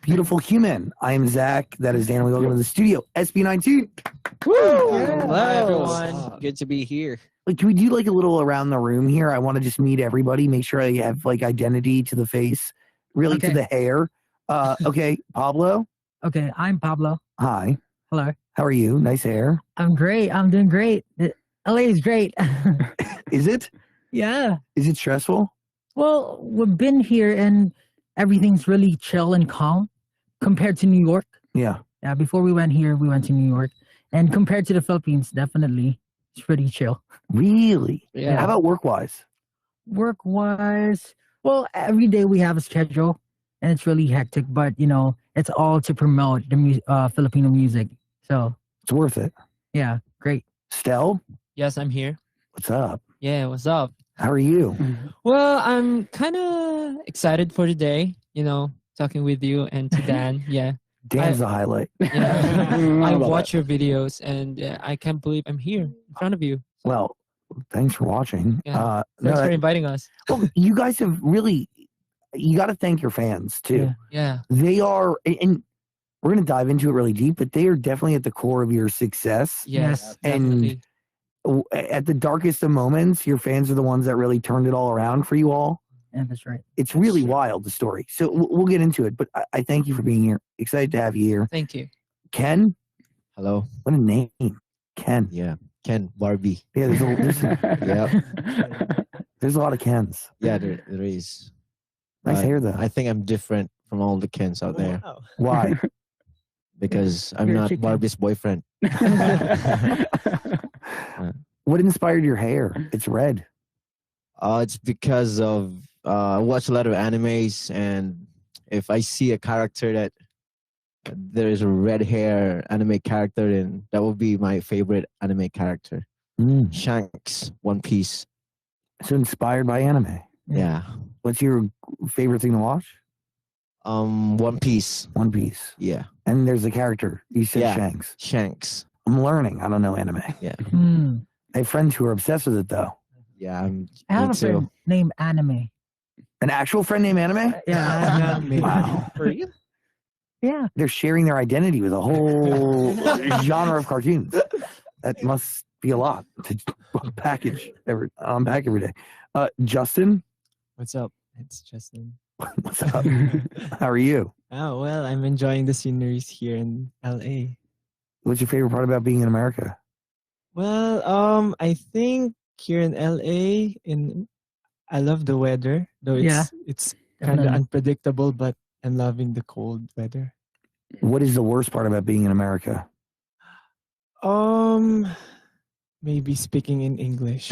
beautiful human. I am Zach. That is Dan. Welcome to the studio. SB19. Woo! Yeah. Hello, everyone. Good to be here. Like, can we do like a little around the room here? I want to just meet everybody. Make sure I have like identity to the face, really to the hair. Okay, Pablo. Okay, I'm Pablo. Hi. Hello. How are you? Nice hair. I'm great. I'm doing great. LA is great. Is it? Yeah. Is it stressful? Well, we've been here and everything's really chill and calm compared to New York. Yeah. Yeah, before we went here, we went to New York. And compared to the Philippines, definitely, it's pretty chill. Really? Yeah. How about work-wise? Work-wise, well, every day we have a schedule and it's really hectic, but, you know, it's all to promote the Filipino music. So It's worth it. yeah, great. Stell, Yes, I'm here. what's up? Yeah, what's up? How are you? Well, I'm kind of excited for today, talking with you and to Dan. Yeah. Dan's the highlight. Yeah. I watch your videos and I can't believe I'm here in front of you. Well, thanks for watching. Yeah. Thanks for inviting us. Well, you guys have really, you got to thank your fans too. Yeah. They are, and we're going to dive into it really deep, but they are definitely at the core of your success. Yes. And Definitely. at the darkest of moments, your fans are the ones that really turned it all around for you all. Yeah, that's right. It's really wild, the story. So we'll get into it, but I thank you for being here. Excited to have you here. Thank you. Ken, Hello. what a name. Ken. Yeah. Ken Barbie. Yeah, Yeah. there's a lot of Kens. Yeah, there is. Nice hair, though. I think I'm different from all the Kens out there Why? because I'm You're a not chicken. Barbie's boyfriend. What inspired your hair? It's red. It's because of I watch a lot of animes, and if I see a character that there is a red hair anime character, then that would be my favorite anime character. Mm. Shanks, One Piece. So inspired by anime. Yeah. What's your favorite thing to watch? One Piece. One Piece. Yeah. And there's a character. You said Yeah. Shanks. Shanks. I'm learning. I don't know anime. Yeah. Hmm. I have friends who are obsessed with it, though. Yeah. I have Me a friend too. named Anime. An actual friend named Anime? Yeah. Wow. For real? Yeah. They're sharing their identity with a whole genre of cartoons. That must be a lot to unpack every day. Justin, What's up? It's Justin. what's up? How are you? Oh, well, I'm enjoying the sceneries here in LA. What's your favorite part about being in America? Well, I think here in LA, I love the weather, though it's kind of Definitely. unpredictable, but I'm loving the cold weather. What is the worst part about being in America? Maybe speaking in English.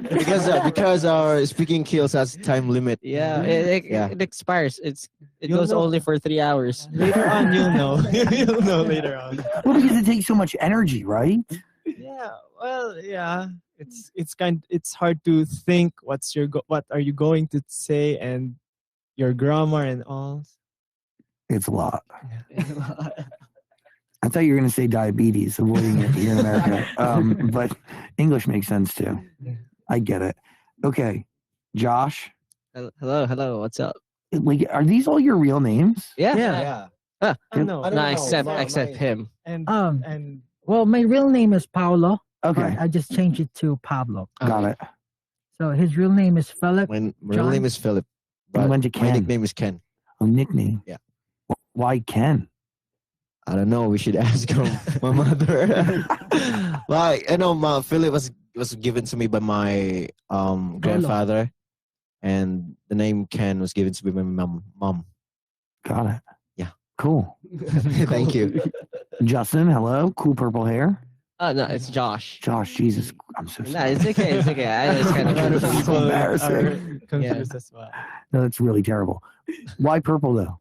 because our speaking kills has time limit. Yeah. Yeah. It expires. It You'll goes know. only for 3 hours. Later on, you'll know. You'll know later on. Well, because it takes so much energy, right? Yeah, well, yeah. It's hard to think what are you going to say and your grammar and all. It's a lot. Yeah. I thought you were going to say diabetes, avoiding it here in America. But English makes sense too. I get it. Okay, Josh. Hello. What's up? Like, are these all your real names? Yeah. Yeah. Huh. I know. I don't No, know. except him. And Well, my real name is Paulo. Okay, But I just changed it to Pablo. got it. So his real name is Philip. My real John? name is Philip. And But went to my Ken. nickname is Ken. Oh, nickname. Yeah. Why Ken? I don't know. We should ask my mother. Like I know, Philip was given to me by my grandfather, and the name Ken was given to me by my mom. Got it. Yeah. Cool. Thank you. Justin, hello. Cool purple hair. Oh, no, it's Josh. Josh, Jesus, I'm so No, sorry. it's okay. It's okay. I was kind a lot of of people embarrassing. are confused as well. No, that's really terrible. Why purple though?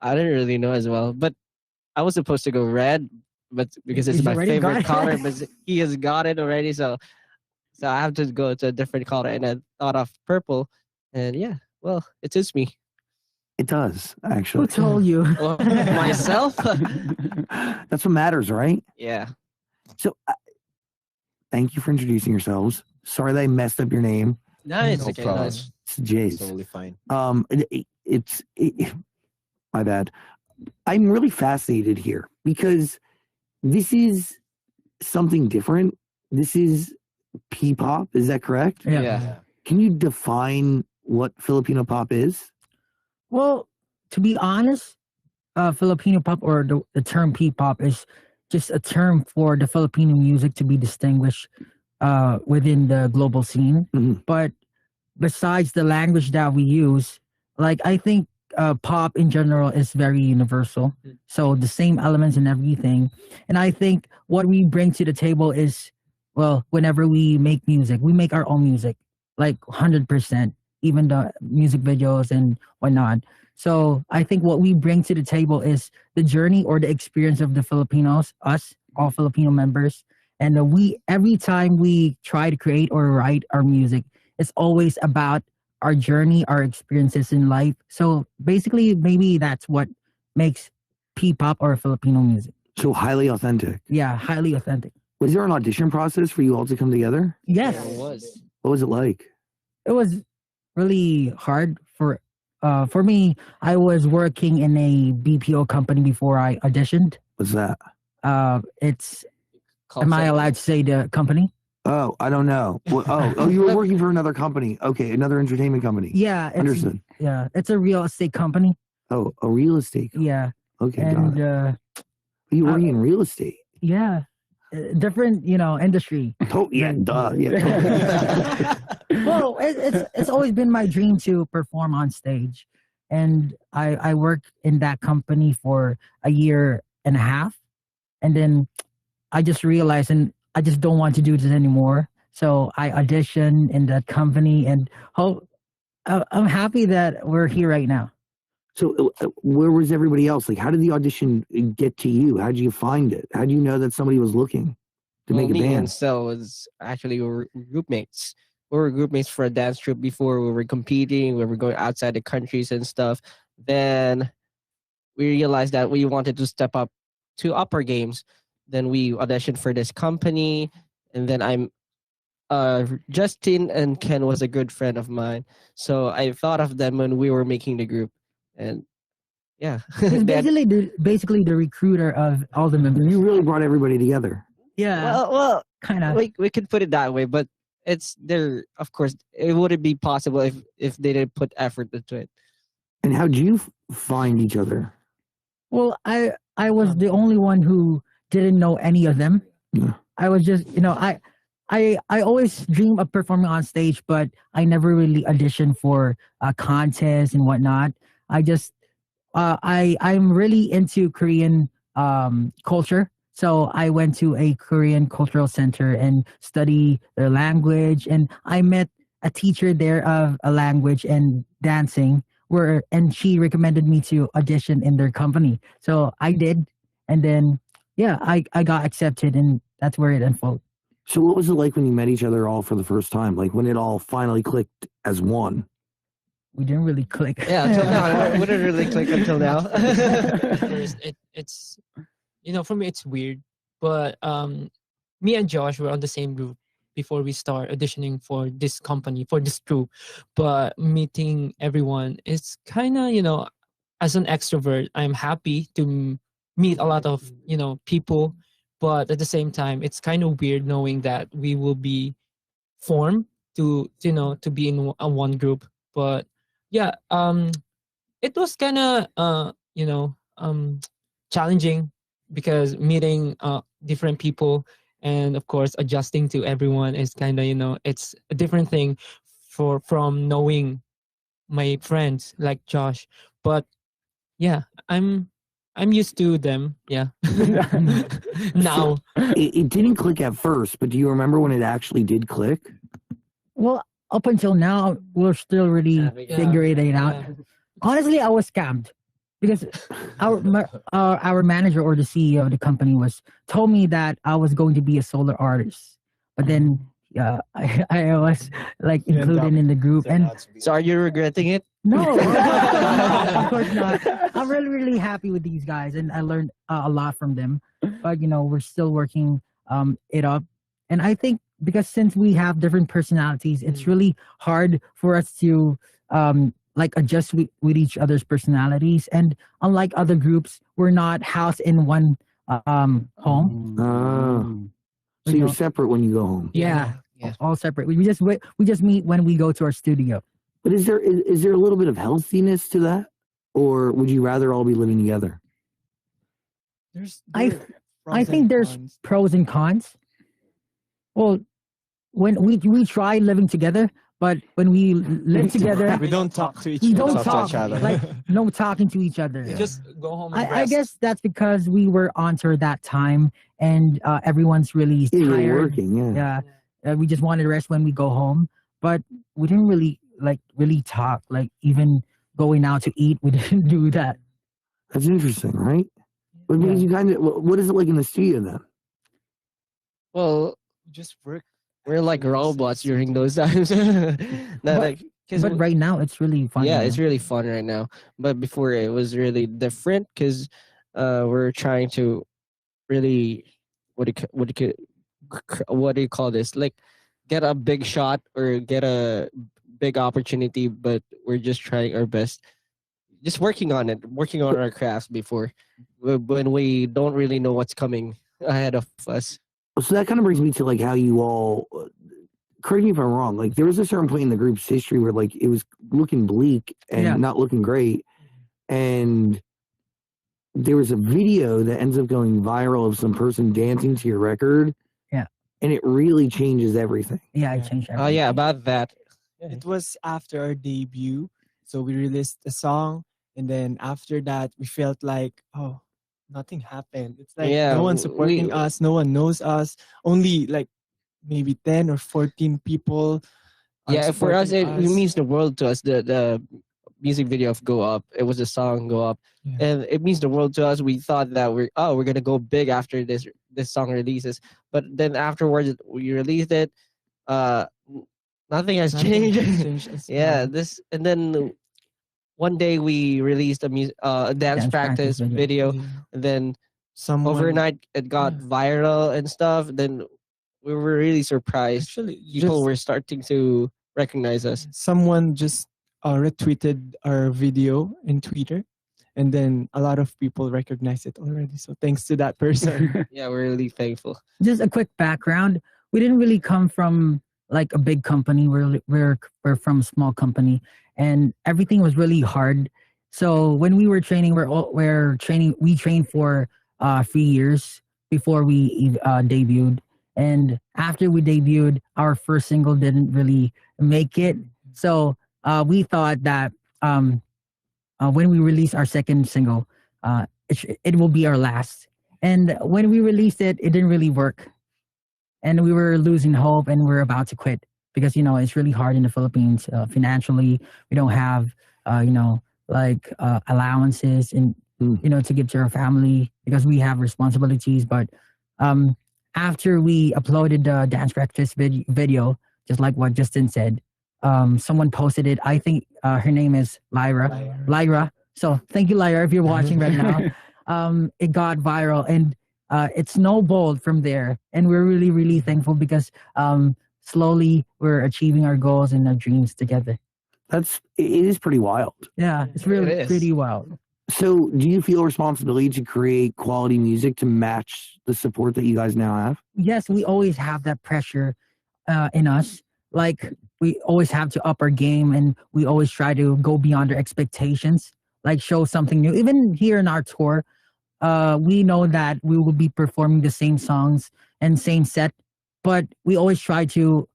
I didn't really know as well, but I was supposed to go red, but because it's He's my already got favorite it. color, but he has got it already, so I have to go to a different color, and I thought of purple, and yeah, well, it suits me. It does, Who actually. told you? Well, myself, That's what matters, right? yeah. So, thank you for introducing yourselves. Sorry that I messed up your name. No, it's No okay. problem. No, it's It's the Jays. Totally fine. My bad. I'm really fascinated here because this is something different. This is P-pop. Is that correct? Yeah. Can you define what Filipino pop is? Well, to be honest, Filipino pop or the term P-pop is just a term for the Filipino music to be distinguished within the global scene. Mhm. But besides the language that we use, like I think pop in general is very universal. So the same elements and everything. And I think what we bring to the table is, well, whenever we make music, we make our own music, like 100%, even the music videos and whatnot. So I think what we bring to the table is the journey or the experience of the Filipinos, us, all Filipino members. And every time we try to create or write our music, it's always about our journey, our experiences in life. So basically, maybe that's what makes P-pop or Filipino music. So highly authentic. Yeah, highly authentic. Was there an audition process for you all to come together? Yes, It was. What was it like? it was really hard for me. I was working in a BPO company before I auditioned. What's that? It's Call am I center. allowed to say the company? Oh, I don't know. You were working for another company. Okay, another entertainment company. Yeah, it's, Understood. yeah, it's a real estate company. Oh, a real estate. Yeah, Okay, got and it. You working in real estate? yeah, different industry. Oh, yeah, duh. Yeah. Well, it's always been my dream to perform on stage, and I worked in that company for a year and a half, and then I just realized, and I just don't want to do this anymore. So I auditioned in that company, and I'm happy that we're here right now. So, where was everybody else? Like, how did the audition get to you? How did you find it? How do you know that somebody was looking to Well, make a me and band? Sel was actually we were group mates. We were group mates for a dance troupe before. We were competing. We were going outside the countries and stuff. Then we realized that we wanted to step up to upper games. Then we auditioned for this company, and then Justin and Ken was a good friend of mine, so I thought of them when we were making the group, and yeah, He's they had- basically the recruiter of all the members. You really brought everybody together. Yeah, well, kind of. we could put it that way, but it's there. Of course, it wouldn't be possible if they didn't put effort into it. And how'd you find each other? Well, I was the only one who didn't know any of them. Yeah. I was just I always dream of performing on stage, but I never really auditioned for contests and whatnot. I just I'm really into Korean culture. So I went to a Korean cultural center and study their language, and I met a teacher there of a language and dancing and she recommended me to audition in their company. So I did, and then I got accepted, and that's where it unfolded. So, what was it like when you met each other all for the first time? Like when it all finally clicked as one? We didn't really click. Yeah, until now, it wouldn't really click until now. First, it's for me it's weird, but me and Josh were on the same group before we start auditioning for this company, for this group. But meeting everyone, it's kind of as an extrovert, I'm happy to meet a lot of people, but at the same time it's kind of weird knowing that we will be formed to to be in a one group. But yeah, it was kind of challenging because meeting different people, and of course adjusting to everyone is kind of it's a different thing from knowing my friends like Josh. But yeah, I'm used to them. Yeah. Now. It didn't click at first, but do you remember when it actually did click? Well, up until now, we're still really figuring it out. Yeah. Honestly, I was scammed because our manager or the CEO of the company told me that I was going to be a solo artist, but then I was like included in the group, and So are you regretting it? no, of course not. I'm really happy with these guys, and I learned a lot from them. But we're still working it up, and I think because since we have different personalities, it's really hard for us to like adjust with each other's personalities. And unlike other groups, we're not housed in one home. So You you're know, separate when you go home. yeah, Yeah. all separate. We just meet when we go to our studio. But is there a little bit of healthiness to that, or would you rather all be living together? I think there's pros and cons. Well, when we try living together, but when we live together, we don't talk to each we other. don't Talk to talk. each other. Like no talking to each other. You just go home and I rest. guess that's because we were on tour that time, and everyone's really Yeah, you're tired. working, yeah. Yeah, we just wanted to rest when we go home, but we didn't really talk. Like even going out to eat, we didn't do that. That's interesting, right? But because you kind of, what is it like in the studio then? Well, just work. we're like robots during those times. Not But- like, 'cause But right now, it's really fun. yeah, you it's know? really fun right now. But before it was really different because we're trying to really what do you call this? Like get a big shot or get a big opportunity, but we're just trying our best. Just working on it, working on our crafts before when we don't really know what's coming ahead of us. So that kind of brings me to like how you all, correct me if I'm wrong, like there was a certain point in the group's history where like it was looking bleak and Yeah. not looking great. And there was a video that ends up going viral of some person dancing to your record. Yeah. And it really changes everything. Yeah, I Yeah. changed Oh everything. yeah, about that. It was after our debut, so we released a song, and then after that, we felt like, oh, nothing happened. It's like Yeah, no one's supporting we- us, no one knows us. Only like maybe 10 or 14 people. are Yeah, for us it supporting means the world to us. The music video of Go Up, it was a song Go Up, Yeah. and it means the world to us. We thought that we're gonna go big after this song releases, but then afterwards we released it. Nothing has Nothing changed. has changed as Yeah, well. this and then one day we released a dance practice video, and then Someone overnight it got Yeah. viral and stuff. Then we were really surprised. actually People just were starting to recognize us. someone just retweeted our video in Twitter, and then a lot of people recognize it already. So thanks to that person. Yeah, we're really thankful. Just a quick background. We didn't really come from like a big company. We're from a small company, and everything was really hard. So when we were training, we trained for 3 years before we debuted. And after we debuted, our first single didn't really make it. So we thought that when we release our second single, it will be our last. And when we released it, it didn't really work. And we were losing hope and we're about to quit because, it's really hard in the Philippines financially. We don't have, allowances and, to give to our family because we have responsibilities. But after we uploaded the dance practice video, just like what Justin said, someone posted it. I think her name is Lyra. So thank you, Lyra, if you're watching right now. It got viral and it snowballed from there. And we're really, really thankful because slowly we're achieving our goals and our dreams together. It is pretty wild. Yeah, it's really It is. pretty wild. So do you feel a responsibility to create quality music to match the support that you guys now have? Yes, we always have that pressure in us. Like we always have to up our game and we always try to go beyond our expectations, like show something new. Even here in our tour, we know that we will be performing the same songs and same set, but we always try to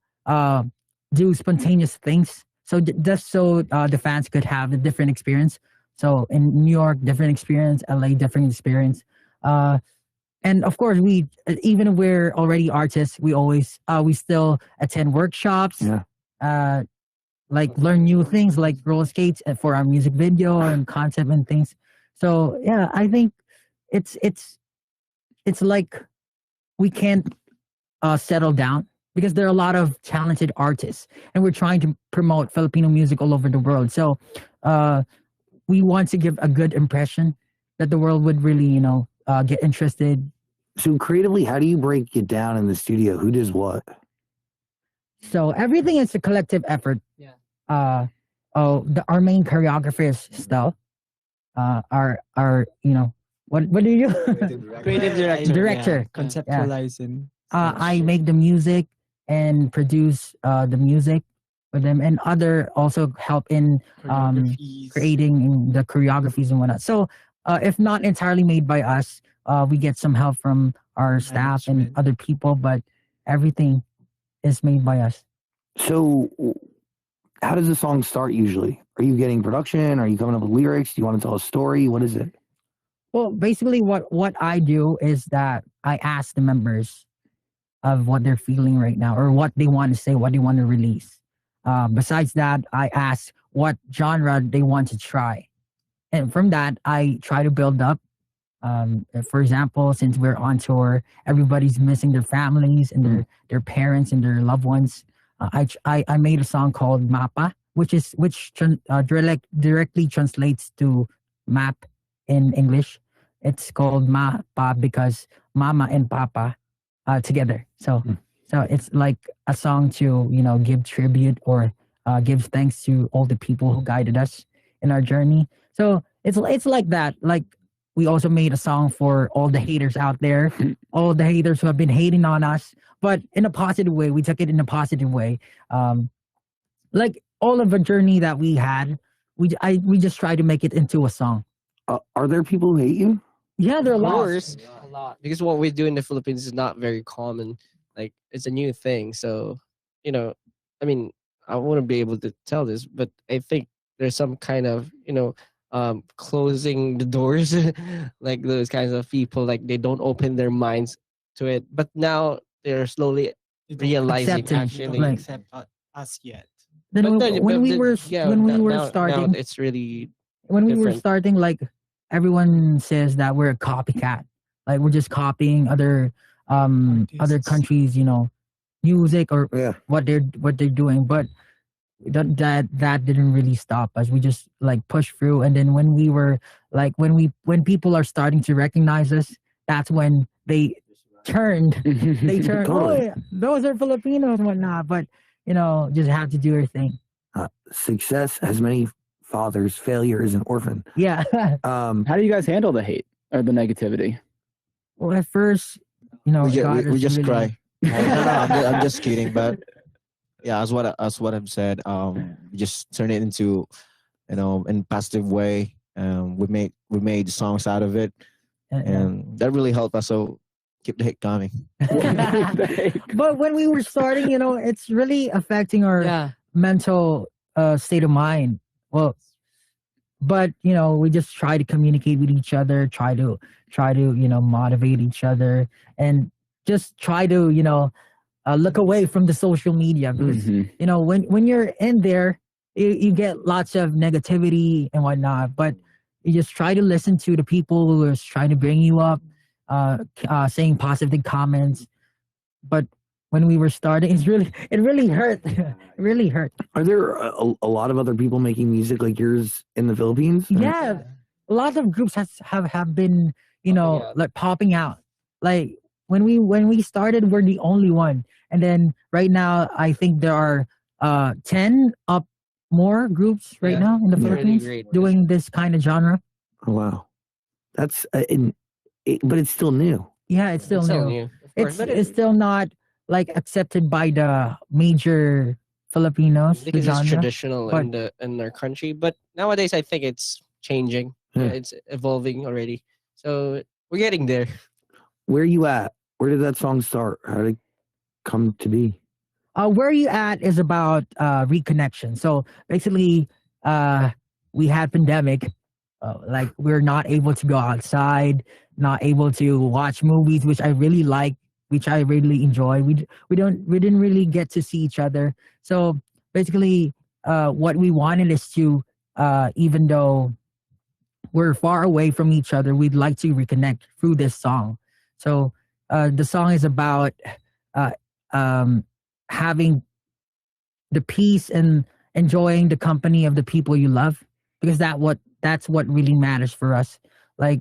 do spontaneous things. So just so the fans could have a different experience. So in New York, different experience, LA, different experience. And of course, even if we're already artists, we still attend workshops. Yeah. Like learn new things like roller skates for our music video and concept and things. So yeah, I think it's like we can't settle down because there are a lot of talented artists and we're trying to promote Filipino music all over the world. So we want to give a good impression that the world would really, get interested. So creatively, how do you break it down in the studio? Who does what? So everything is a collective effort. Yeah. Our main choreographer is Stell. Our what do you Creative director. Director. Yeah, conceptualizing. I make the music and produce the music with them, and other also help in Choreographies. creating the choreographies and whatnot. So if not entirely made by us, we get some help from our staff and Management. other people, but everything is made by us. So, how does the song start usually? Are you getting production? Are you coming up with lyrics? Do you want to tell a story? What is it? Well, basically, what I do is that I ask the members of what they're feeling right now, or what they want to say, what they want to release. Besides that, I ask what genre they want to try, and from that, I try to build up. For example, since we're on tour, everybody's missing their families and their parents and their loved ones. I made a song called Mapa, directly translates to map in English. It's called Mapa because Mama and Papa together. So it's like a song to give tribute or give thanks to all the people who guided us in our journey. So it's like that. Like we also made a song for all the haters out there, all the haters who have been hating on us, but in a positive way. We took it in a positive way. Like all of the journey that we had, we just try to make it into a song. Are there people who hate you? Yeah, there are Of lots. course, a lot, because what we do in the Philippines is not very common. Like it's a new thing, so I mean, I wouldn't be able to tell this, but I think there's some kind of closing the doors, like those kinds of people, like they don't open their minds to it. But now they're slowly They don't realizing Accepting, actually. like- accept us yet. Then But no, when but we the- were yeah, when we now- were now starting, it's really when we were different. starting, like everyone says that we're a copycat. Like we're just copying other other Artists. countries, music or Yeah. what they're doing. But that didn't really stop us. We just like pushed through, and then when we were like when people are starting to recognize us, that's when they turned. They turned. Totally. Oh, yeah, those are Filipinos and whatnot. But just have to do your thing. Success has many fathers. Failure is an orphan. Yeah. Um, How do you guys handle the hate or the negativity? Well, at first, God we is just really- cry. No, I'm just kidding, but yeah, as what I've said, we just turn it into, in positive way. We made songs out of it, and that really helped us. So keep the hate coming. But when we were starting, it's really affecting our yeah. mental state of mind. Well, but we just try to communicate with each other, try to motivate each other, and just try to look away from the social media because Mhm. when you're in there, you get lots of negativity and whatnot. But you just try to listen to the people who are trying to bring you up, saying positive comments. But when we were starting, it really hurt. It really hurt. are there a lot of other people making music like yours in the Philippines? Yeah, a lot of groups have been Popping out. like popping out. Like when we started, we're the only one, and then right now I think there are 10 up more groups right Yeah, now in the really Philippines great. doing this kind of genre. Oh, wow, that's but it's still new. Yeah, it's still It's new. still new, of course, but It's still not like accepted by the major Filipinos. The because it's genre. traditional but- in our country. But nowadays, I think it's changing. Yeah. It's evolving already. So we're getting there. Where are you at? Where did that song start? How did it come to be? Where you at is about reconnection. So basically, we had pandemic. Like we're not able to go outside, not able to watch movies, which I really like, which I really enjoy. We didn't really get to see each other. So basically, what we wanted is to, even though we're far away from each other, we'd like to reconnect through this song. So the song is about having the peace and enjoying the company of the people you love, because that's what really matters for us. Like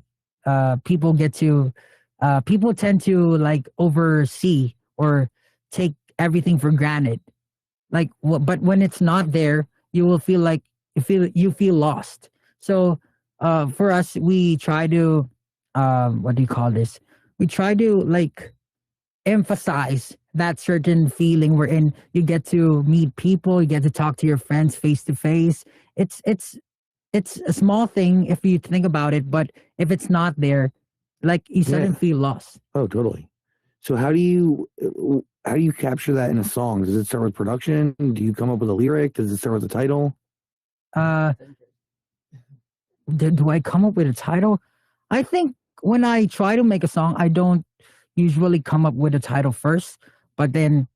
people tend to like oversee or take everything for granted. like but when it's not there, you will feel like you feel lost. So for us, we try to what do you call this? We try to like emphasize that certain feeling wherein you get to meet people, you get to talk to your friends face to face. It's a small thing if you think about it, but if it's not there, like you suddenly feel lost. Oh, totally. So how do you capture that in a song? Does it start with production? Do you come up with a lyric? Does it start with a title? uh do I come up with a title? I think when I try to make a song, I don't usually come up with a title first, but then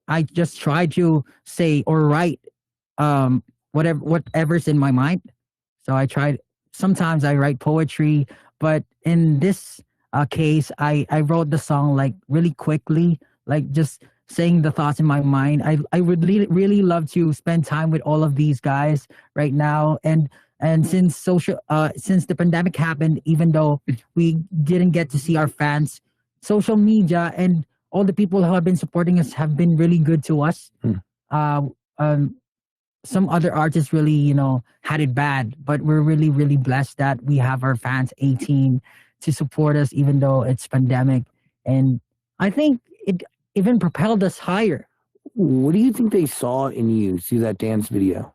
I just try to say or write whatever's in my mind. So I tried. Sometimes I write poetry, but in this case, I wrote the song like really quickly, like just saying the thoughts in my mind. I would really love to spend time with all of these guys right now, and since the pandemic happened, even though we didn't get to see our fans, social media and all the people who have been supporting us have been really good to us. Uh, um, some other artists really, had it bad, but we're really, really blessed that we have our fans 18 to support us, even though it's pandemic. And I think it even propelled us higher. What do you think they saw in you through that dance video?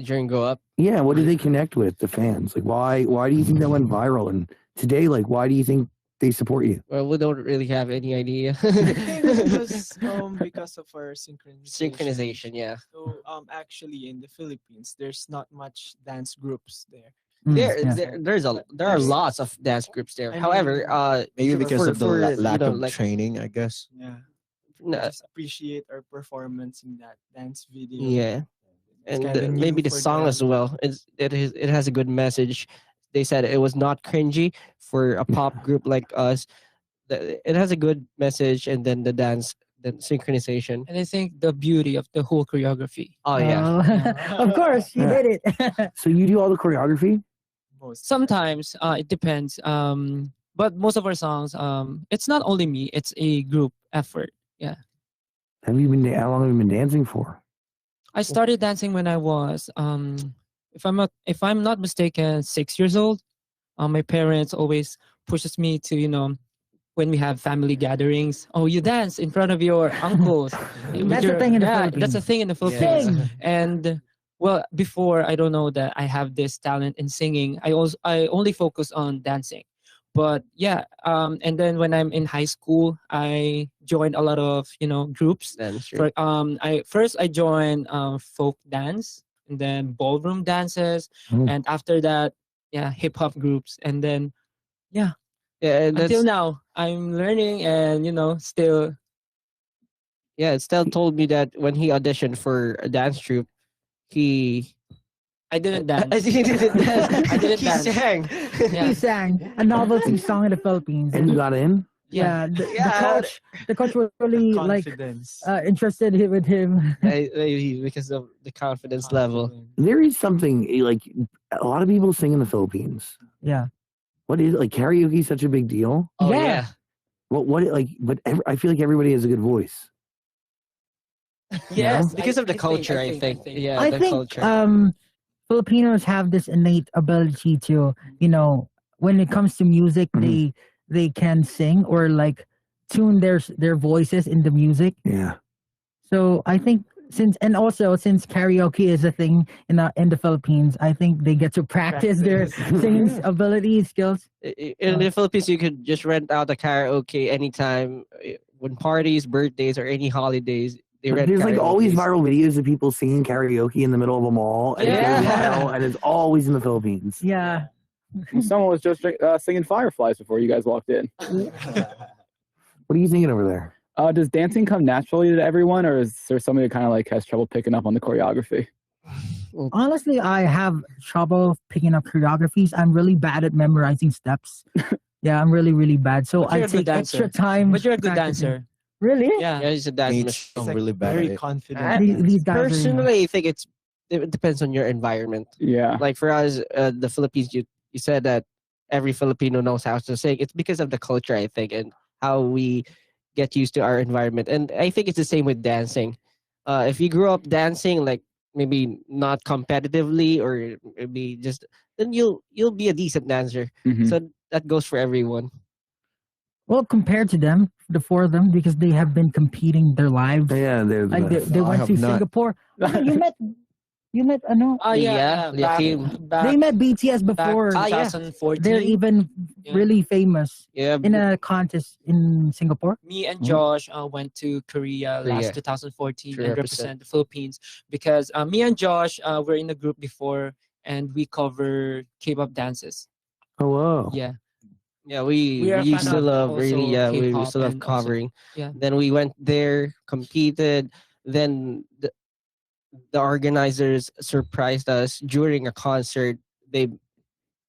During Go Up. Yeah, what did they connect with, the fans? Like, why do you think that went viral? And today, like, why do you think they support you? Well, we don't really have any idea. I think it was because of our Synchronization, yeah. So actually in the Philippines, there's not much dance groups there. There are lots of dance groups there. I However, Maybe because for- of the for, lack you know, of like- training, I guess. Yeah. no, Just appreciate our performance in that dance video. yeah, It's and kinda new maybe the for song them. as well. It has a good message. They said it was not cringy for a pop group like us. It has a good message, and then the dance, the synchronization. And I think the beauty of the whole choreography. Oh yeah, Of course, you Yeah. did it. So you do all the choreography? Most. Sometimes it depends. But most of our songs, it's not only me; it's a group effort. Yeah, How long have you been dancing for? I started dancing when I was, if I'm not mistaken, 6 years old. My parents always pushes me to, when we have family gatherings. Oh, you dance in front of your uncles. with That's a your- thing in the yeah, Philippines. That's a thing in the Philippines. Sing. And well, before I don't know that I have this talent in singing. I only focus on dancing. But yeah, and then when I'm in high school, I joined a lot of groups. that's true. For I joined folk dance, and then ballroom dances, Mm. and after that, yeah, hip hop groups, and then Yeah, and that's, until now I'm learning, and still. yeah. Estelle told me that when he auditioned for a dance troupe, he I didn't dance. he didn't dance. I didn't he dance. sang. Yeah. He sang a novelty song in the Philippines. And you got in? yeah, Yeah. the coach was really like Confidence. interested with him. Maybe because of the confidence level. There is something like a lot of people sing in the Philippines. Yeah. What is like karaoke is such a big deal? Oh Yeah. yeah. I feel like everybody has a good voice. Yes, Because of the culture, I think. Yeah, I the think culture. Filipinos have this innate ability to, when it comes to music, Mhm. they can sing or like tune their voices in the music. Yeah. So I think since karaoke is a thing in the Philippines, I think they get to practice their singing ability skills. In the Philippines, you could just rent out a karaoke anytime, when parties, birthdays, or any holidays. They But rent there's like always karaokes. viral videos of people singing karaoke in the middle of a mall, and it Yeah. goes viral, and it's always in the Philippines. Yeah. Someone was just singing Fireflies before you guys walked in. What are you thinking over there? Does dancing come naturally to everyone, or is there somebody that kind of like has trouble picking up on the choreography? Honestly, I have trouble picking up choreographies. I'm really bad at memorizing steps. Yeah, I'm really, really bad. So But you're I a good take extra dancer. time. But you're a good practicing. dancer. Really? Yeah. Yeah, he's a dance Me machine. too. I'm It's like really bad at very it. confident. These guys are, Personally, I think it depends on your environment. Yeah. Like for us, the Philippines, you said that every Filipino knows how to sing. It's because of the culture, I think, and how we get used to our environment. And I think it's the same with dancing. if you grew up dancing, like maybe not competitively or maybe just, then you'll be a decent dancer. Mhm. So that goes for everyone. Well, compared to them, the four of them, because they have been competing their lives. Yeah, they're the Like they, best. they No, I went have to not. Singapore. You met ano? Oh yeah, Yeah, back, Yakim. back, They met BTS back before. Ah, yeah. 2014. They're even Yeah. really famous Yeah, in a contest in Singapore. Me and Mhm. Josh went to Korea Korea. last 2014 To and represent the Philippines because me and Josh were in a group before and we cover K-pop dances. Oh wow. Yeah, yeah, we We are a used fan to of love really, also yeah, we K-pop used to love and also- covering. yeah. Then we went there, competed. Then the organizers surprised us during a concert. They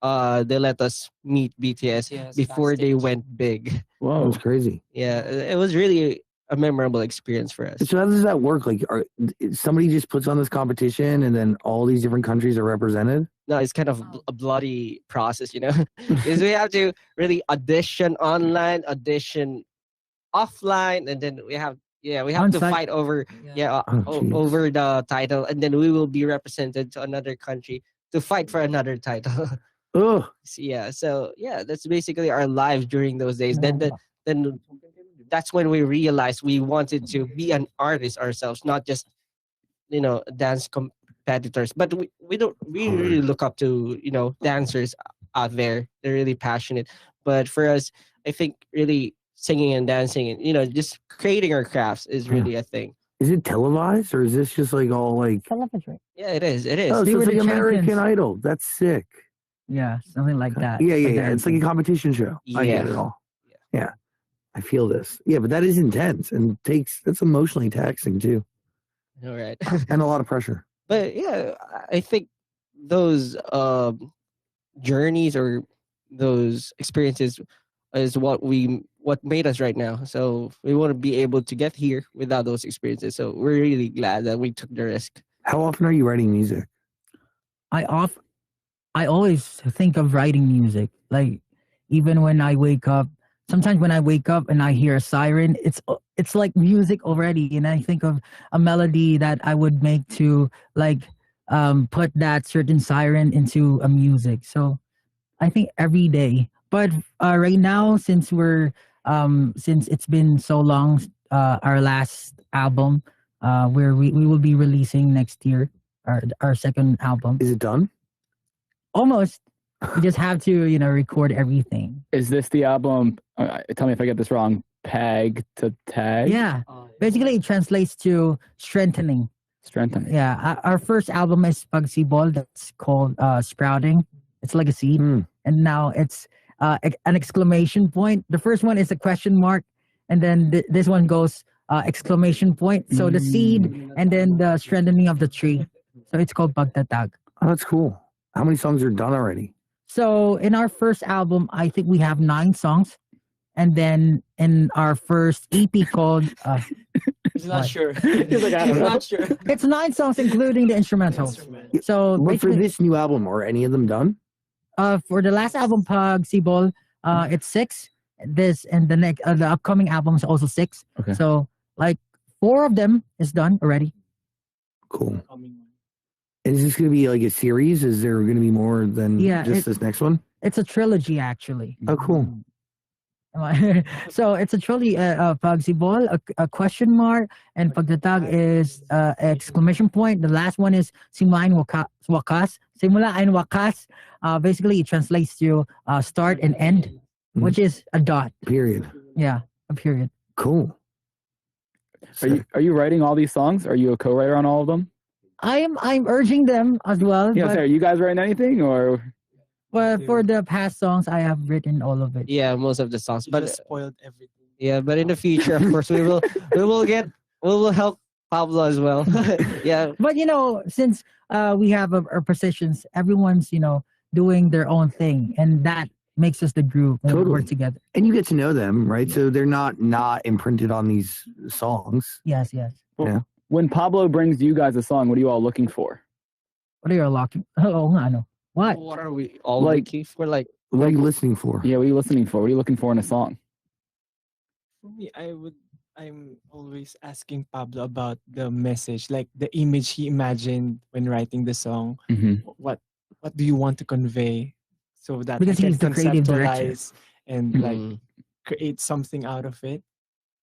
let us meet BTS BTS before they backstage. went big. That Whoa. was crazy. Yeah, it was really a memorable experience for us. So how does that work? Like, somebody just puts on this competition, and then all these different countries are represented? No, it's kind of a bloody process, you know, because we have to really audition online, audition offline, and then we have to On-site. fight over Oh, jeez. over the title, and then we will be represented to another country to fight for another title. Oh, So that's basically our lives during those days. Then that's when we realized we wanted to be an artist ourselves, not just dance competitors. But we don't really look up to dancers out there. They're really passionate. But for us, I think really singing and dancing and just creating our crafts is really a thing. is it televised, or is this just like all like? Television. Yeah, it is. It is. Oh, They so were it's like the American champions. Idol. That's sick. Yeah, something like that. Yeah, But It's like a competition show. I get Yeah. it all. Yeah, I feel this. Yeah, but that is intense and that's emotionally taxing too, All right. and a lot of pressure. But yeah, I think those journeys or those experiences is what made us right now. So we want to be able to get here without those experiences. So we're really glad that we took the risk. How often are you writing music? I always think of writing music. Like even when I wake up, sometimes when I wake up and I hear a siren, it's like music already, and I think of a melody that I would make to like put that certain siren into a music. So I think every day. But right now, since it's been so long, our last album, where we will be releasing next year, our second album. Is it done? Almost. We just have to, record everything. Is this the album? Tell me if I get this wrong. Peg to tag? Yeah. Basically, it translates to strengthening. Strengthening. Yeah. Our first album is Pagsibol. That's called Sprouting. It's like a seed. Mm. And now it's an exclamation point. The first one is a question mark. And then this one goes exclamation point. So the seed and then the strengthening of the tree. So it's called Pagtatag. Oh, that's cool. How many songs are done already? So in our first album, I think we have 9 songs. And then in our first EP called... He's not What? sure. He's like, I don't He's know. not sure. it's 9 songs, including the instrumentals. So But for basically, this new album, are any of them done? for the last album, Pag Sibol, it's 6. This and the upcoming album is also 6. Okay. So like 4 of them is done already. Cool. And is this going to be like a series? Is there going to be more than just this next one? It's a trilogy actually. Oh, cool. So it's a trilogy. Pag Sibol, a question mark, and Pagtatag is exclamation point. The last one is Simula and Wakas. Simula and Wakas. Basically, it translates to start and end, which is a dot. Period. Yeah, a period. Cool. Are you writing all these songs? Are you a co-writer on all of them? I'm urging them as well. Yeah, but, so are you guys writing anything or? but for the past songs, I have written all of it. Yeah, most of the songs. You But just spoiled everything. yeah, but in the future, of course, we will help Pablo as well. Yeah. But since we have our positions, everyone's doing their own thing, and that makes us the group and we Totally. work together. And you get to know them, right? So they're not imprinted on these songs. Yes. When Pablo brings you guys a song, what are you all looking for? What are you locking? Oh, I know. What? What are we all Like- looking for? Like, What are you listening for? Yeah, what are you listening for? What are you looking for in a song? For me, I would I'm always asking Pablo about the message, like the image he imagined when writing the song. Hmm. What do you want to convey, so that Because I can he's the creative director. conceptualize and like Mm. create something out of it.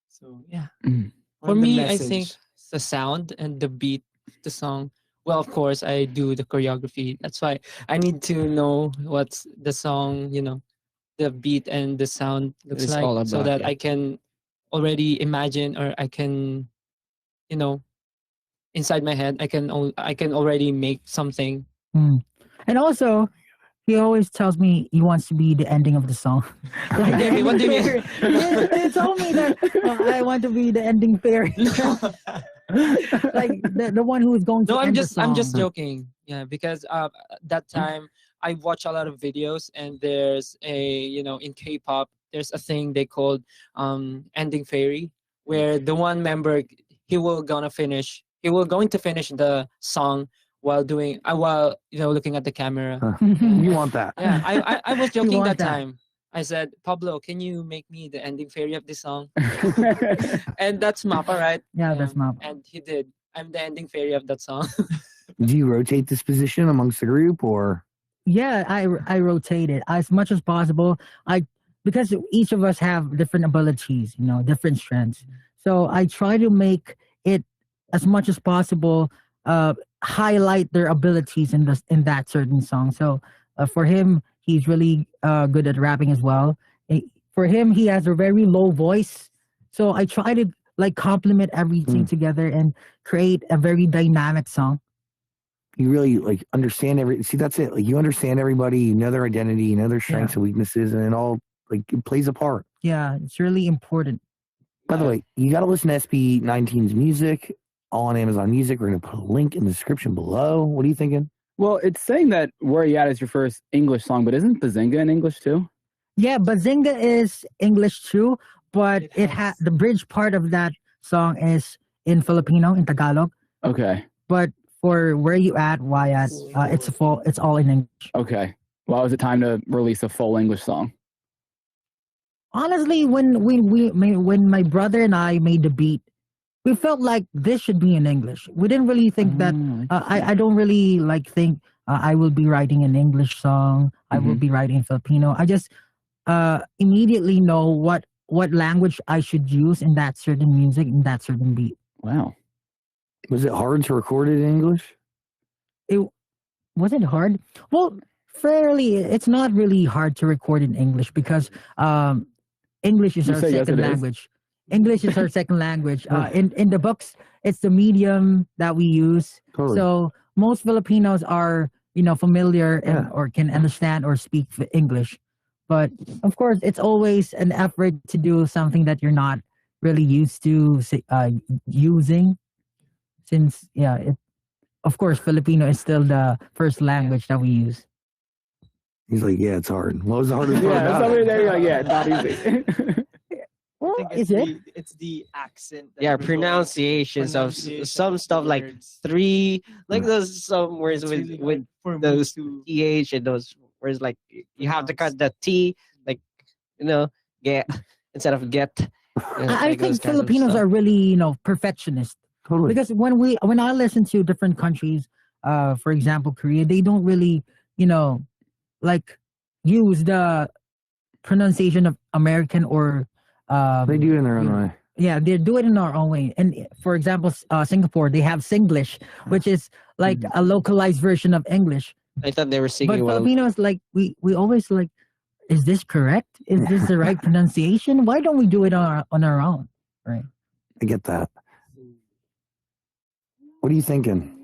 So yeah, Mm. For on the me, I think message. the sound and the beat, of the song. Well, of course, I do the choreography. That's why I need to know what's the song, the beat and the sound looks It's like, all so about, that yeah. I can already imagine, or I can, you know, inside my head, I can already make something. Mm. And also, he always tells me he wants to be the ending of the song. Like the What do you ending mean? fairy. He told me that I want to be the ending fairy. Like the one who is going to No, end the I'm song. just joking. Yeah, because that time I watch a lot of videos, and there's in K-pop there's a thing they called ending fairy, where the one member, he will going to finish the song while doing while looking at the camera. Huh. Yeah. You want that? Yeah, I was You joking want that that. time. I said, Pablo, can you make me the ending fairy of this song? And that's Mappa, right? Yeah, that's Mappa. And he did. I'm the ending fairy of that song. Do you rotate this position amongst the group, or Yeah, I rotate it as much as possible. I because each of us have different abilities, different strengths. So I try to make it as much as possible highlight their abilities in that certain song. So for him, he's really good at rapping as well. For him, he has a very low voice, so I try to like complement everything together and create a very dynamic song. you really like understand see, that's it. Like, you understand everybody, you know their identity, you know their strengths and weaknesses, and it all like it plays a part. Yeah, it's really important. By the way, you got to listen to SB19's music all on Amazon Music. We're going to put a link in the description below. What are you thinking? Well, it's saying that Where You At is your first English song, but isn't Bazinga in English too? Yeah, Bazinga is English too, but It it has- the bridge part of that song is in Filipino, in Tagalog. Okay. But for Where You At, Why At, it's all in English. Okay. Well, was it time to release a full English song? Honestly, when my brother and I made the beat, we felt like this should be in English. We didn't really think that. I don't really think I will be writing an English song. I will be writing Filipino. I just immediately know what language I should use in that certain music, in that certain beat. Wow. Was it hard to record it in English? Was it hard? Well, fairly. It's not really hard to record in English because English is You our say yes, second it is? language. English is our second language. In the books, it's the medium that we use. Totally. So most Filipinos are familiar and Yeah. or can understand or speak English. But of course, it's always an effort to do something that you're not really used to using. Since of course, Filipino is still the first language that we use. He's like, yeah, it's hard. What was the hardest part Yeah, about somebody it? there, you're like, yeah, it's not easy. Well, I think is it? It's the accent. that Yeah, we're going- pronunciations of pronunciation some of stuff like words. three, like those some words It's with really with hard for me those to th and those words like you have to cut the t, like get instead of get. I think Filipinos are really perfectionists. Totally. Because when I listen to different countries, for example Korea, they don't really like use the pronunciation of American or They do it in their own way. yeah, they do it in our own way. And for example, Singapore, they have Singlish, which is like a localized version of English. I thought they were But singing well. Filipinos, like we always like, is this correct? Is this the right pronunciation? Why don't we do it on our own? Right. I get that. What are you thinking?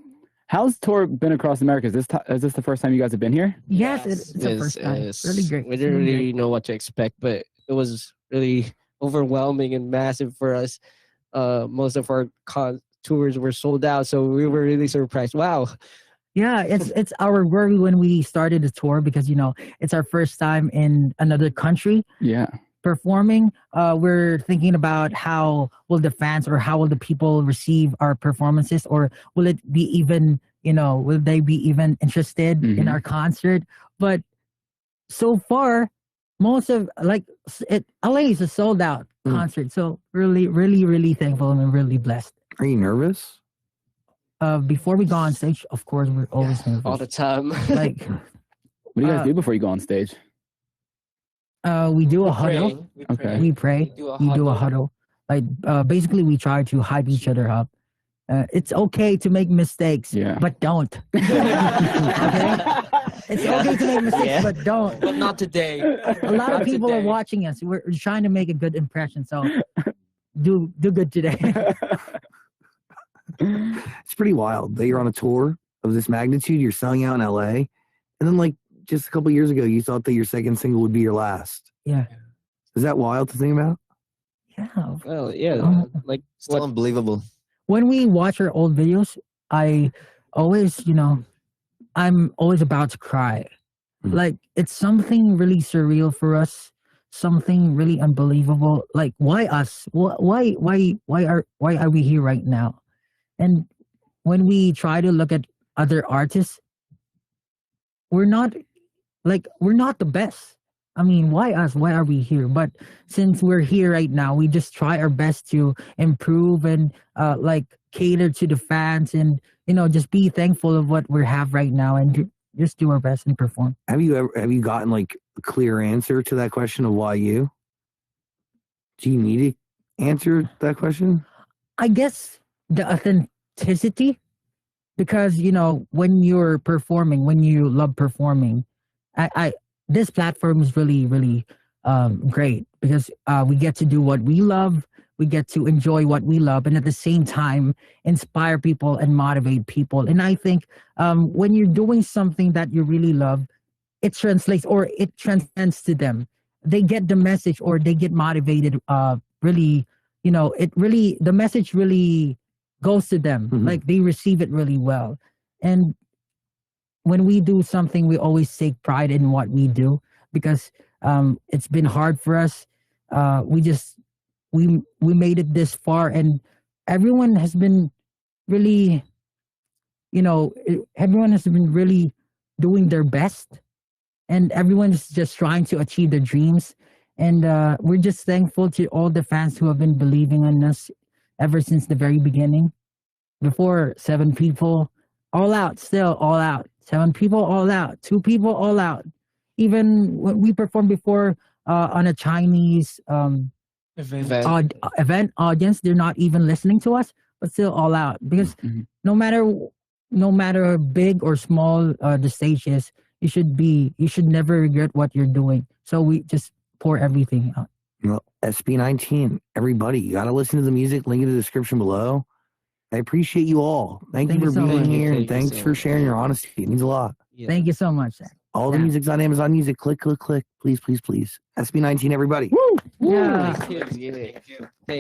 How's tour been across America? Is this the first time you guys have been here? Yes, Yes. it's the first time. Yes, Really great. We didn't really know what to expect, but it was really overwhelming and massive for us. Most of our tours were sold out, so we were really surprised. Wow. Yeah, it's our worry when we started the tour because it's our first time in another country Yeah. performing. We're thinking about how will the fans or how will the people receive our performances, or will it be even will they be even interested in Mhm. our concert? But so far, most of LA is sold out. concert. So really, really, really thankful and really blessed. Are you nervous? Before we go on stage, of course, we're always nervous. all the time. Like, What do you guys do before you go on stage? we do a We huddle. pray, we Okay. pray, We pray. We do a huddle. Like, basically, we try to hype each other up. It's okay to make mistakes, Yeah. but don't. Okay? It's okay to make mistakes, Yeah. but don't. But not today. A lot of people are watching us. We're trying to make a good impression, so do good today. It's pretty wild that you're on a tour of this magnitude. You're selling out in LA, and then like just a couple years ago, you thought that your second single would be your last. Yeah. Is that wild to think about? Yeah. Well, yeah, Um, like Still what? unbelievable. When we watch our old videos, I always, I'm always about to cry. Mhm. Like, it's something really surreal for us, something really unbelievable. Like, why us? Why are we here right now? And when we try to look at other artists, we're not the best. I mean, why us? Why are we here? But since we're here right now, we just try our best to improve and cater to the fans and just be thankful of what we have right now and just do our best and perform. Have you gotten like a clear answer to that question of why you? Do you need to answer that question? I guess the authenticity, because when you're performing, when you love performing, I this platform is really, really great because we get to do what we love, we get to enjoy what we love, and at the same time inspire people and motivate people. And I think when you're doing something that you really love, it translates or it transcends to them. They get the message or they get motivated. Really, the message really goes to them. Mhm. Like they receive it really well. And when we do something, we always take pride in what we do because it's been hard for us. We made it this far, and everyone has been really, everyone has been really doing their best, and everyone's just trying to achieve their dreams. And we're just thankful to all the fans who have been believing in us ever since the very beginning. Before 7 people, all out, still all out. 7 people, all out. 2 people, all out. Even when we performed before on a Chinese Event. event audience, they're not even listening to us, but still all out. Because Mhm. no matter big or small the stage is, you should never regret what you're doing. So we just pour everything out. Well, SB19, everybody, you got to listen to the music. Link in the description below. I appreciate you all. Thank you Thank for you so being much. here, Thank and you thanks so for much. sharing your honesty. It means a lot. Yeah. Thank you so much, Zach. All the Yeah. music's on Amazon Music. Click, click, click. Please, please, please. SB19, everybody. Yeah. Thank you.